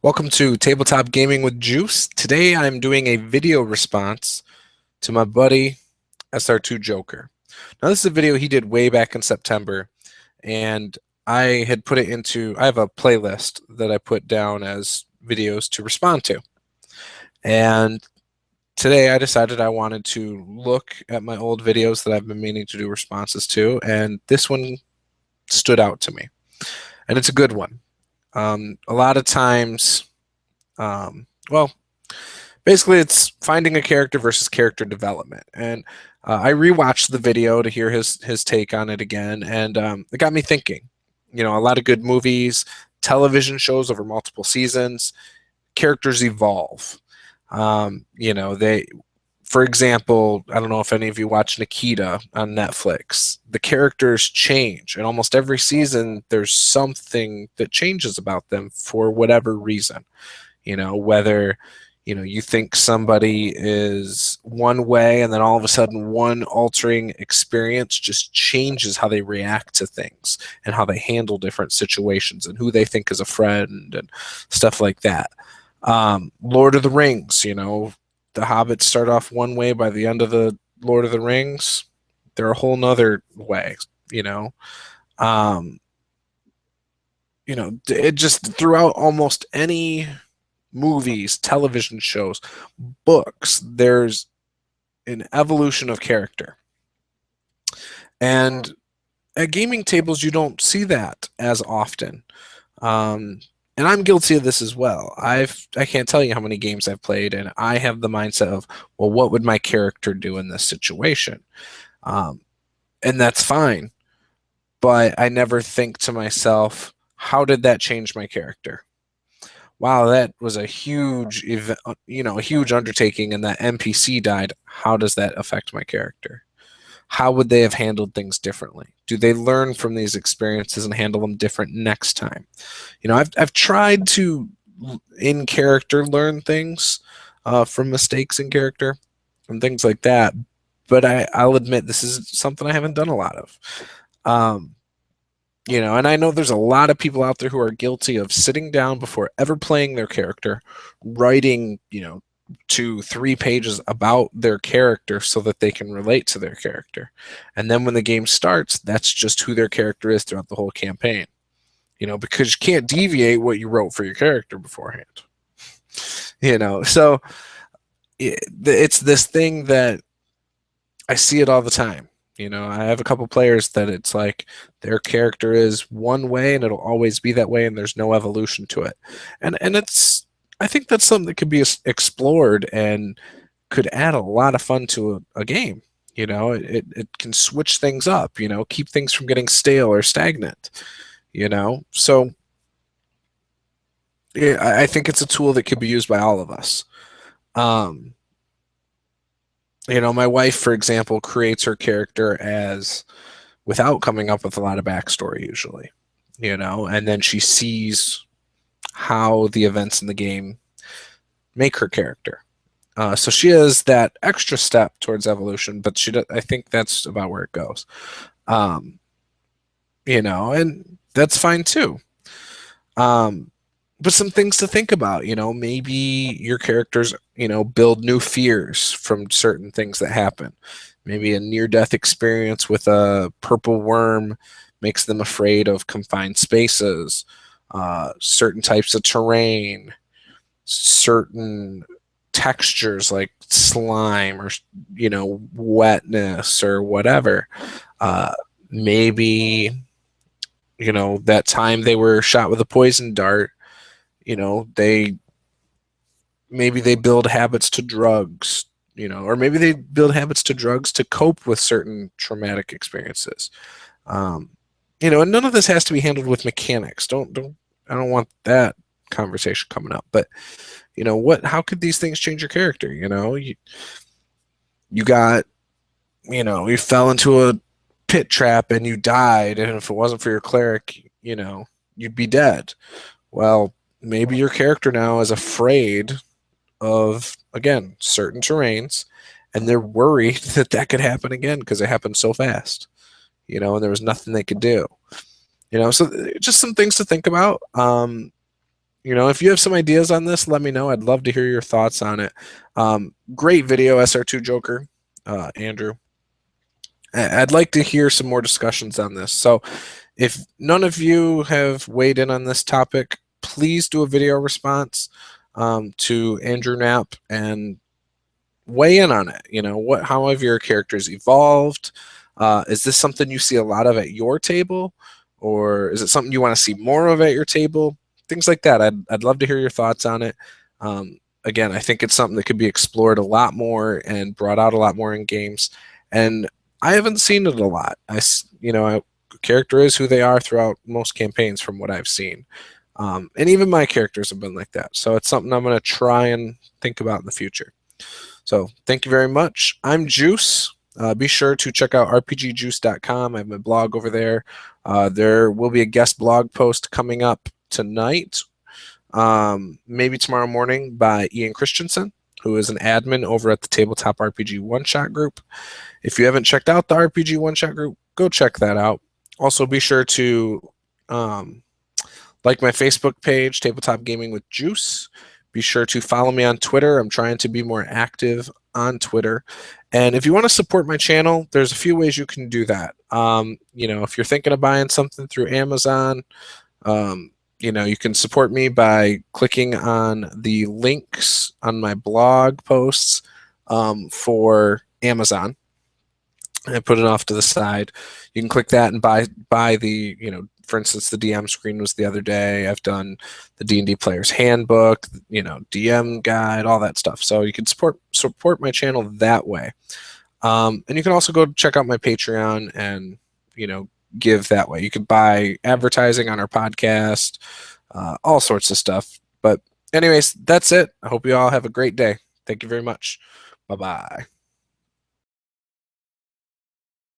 Welcome to Tabletop Gaming with Juice. Today I'm doing a video response to my buddy Sr2joker. Now this is a video he did way back in September, and I had put it into, I have a playlist that I put down as videos to respond to. And today I decided I wanted to look at my old videos that I've been meaning to do responses to, and this one stood out to me. And it's a good one. A lot of times, well, basically it's finding a character versus character development. And I rewatched the video to hear his take on it again, and it got me thinking. You know, a lot of good movies, television shows over multiple seasons, characters evolve. You know, for example, I don't know if any of you watch Nikita on Netflix. The characters change, and almost every season there's something that changes about them for whatever reason. You know, whether you think somebody is one way, and then all of a sudden one altering experience just changes how they react to things and how they handle different situations and who they think is a friend and stuff like that. Lord of the Rings, the hobbits start off one way. By the end of the Lord of the Rings, they're a whole nother way. Um, it just throughout almost any movies, television shows, books, there's an evolution of character. And at gaming tables, you don't see that as often. And I'm guilty of this as well. I can't tell you how many games I've played, and I have the mindset of, well, what would my character do in this situation? And that's fine. But I never think to myself, how did that change my character? Wow, that was a huge event, a huge undertaking, and that NPC died. How does that affect my character? How would they have handled things differently? Do they learn from these experiences and handle them different next time? I've tried to, in character, learn things from mistakes in character and things like that, but I'll admit this is something I haven't done a lot of. And I know there's a lot of people out there who are guilty of sitting down before ever playing their character, writing, 2-3 pages about their character so that they can relate to their character. And then when the game starts, that's just who their character is throughout the whole campaign. Because you can't deviate what you wrote for your character beforehand. So it's this thing that I see it all the time. I have a couple players that it's like their character is one way and it'll always be that way, and there's no evolution to it. And I think that's something that could be explored and could add a lot of fun to a game. It can switch things up, keep things from getting stale or stagnant, So yeah, I think it's a tool that could be used by all of us. My wife, for example, creates her character as without coming up with a lot of backstory usually, and then she sees how the events in the game make her character. So she has that extra step towards evolution, but I think that's about where it goes. And that's fine too. But some things to think about, maybe your characters, build new fears from certain things that happen. Maybe a near-death experience with a purple worm makes them afraid of confined spaces, certain types of terrain, certain textures like slime or, wetness or whatever. Maybe, that time they were shot with a poison dart, maybe they build habits to drugs, or maybe they build habits to drugs to cope with certain traumatic experiences. And none of this has to be handled with mechanics. I don't want that conversation coming up. But how could these things change your character? You got, you fell into a pit trap and you died, and if it wasn't for your cleric, you'd be dead. Well, maybe your character now is afraid of, again, certain terrains, and they're worried that could happen again because it happened so fast, and there was nothing they could do. So just some things to think about. if you have some ideas on this, let me know. I'd love to hear your thoughts on it. Great video, SR2joker, Andrew. I'd like to hear some more discussions on this. So if none of you have weighed in on this topic, please do a video response to Andrew Knapp and weigh in on it. How have your characters evolved? Is this something you see a lot of at your table, or is it something you want to see more of at your table? Things like that. I'd love to hear your thoughts on it. Again, I think it's something that could be explored a lot more and brought out a lot more in games. And I haven't seen it a lot. Character is who they are throughout most campaigns from what I've seen. And even my characters have been like that. So it's something I'm going to try and think about in the future. So thank you very much. I'm Juice. Be sure to check out rpgjuice.com. I have my blog over there. There will be a guest blog post coming up tonight, maybe tomorrow morning, by Ian Christensen, who is an admin over at the Tabletop RPG One Shot group. If you haven't checked out the RPG One Shot group, go check that out. Also, be sure to like my Facebook page, Tabletop Gaming with Juice. Be sure to follow me on Twitter. I'm trying to be more active on Twitter. And if you want to support my channel, there's a few ways you can do that. If you're thinking of buying something through Amazon, you can support me by clicking on the links on my blog posts for Amazon. I put it off to the side. You can click that and buy the, for instance, the DM screen was the other day. I've done the D&D Player's Handbook, DM guide, all that stuff. So you can support my channel that way. And you can also go check out my Patreon and, give that way. You can buy advertising on our podcast, all sorts of stuff. But anyways, that's it. I hope you all have a great day. Thank you very much. Bye-bye.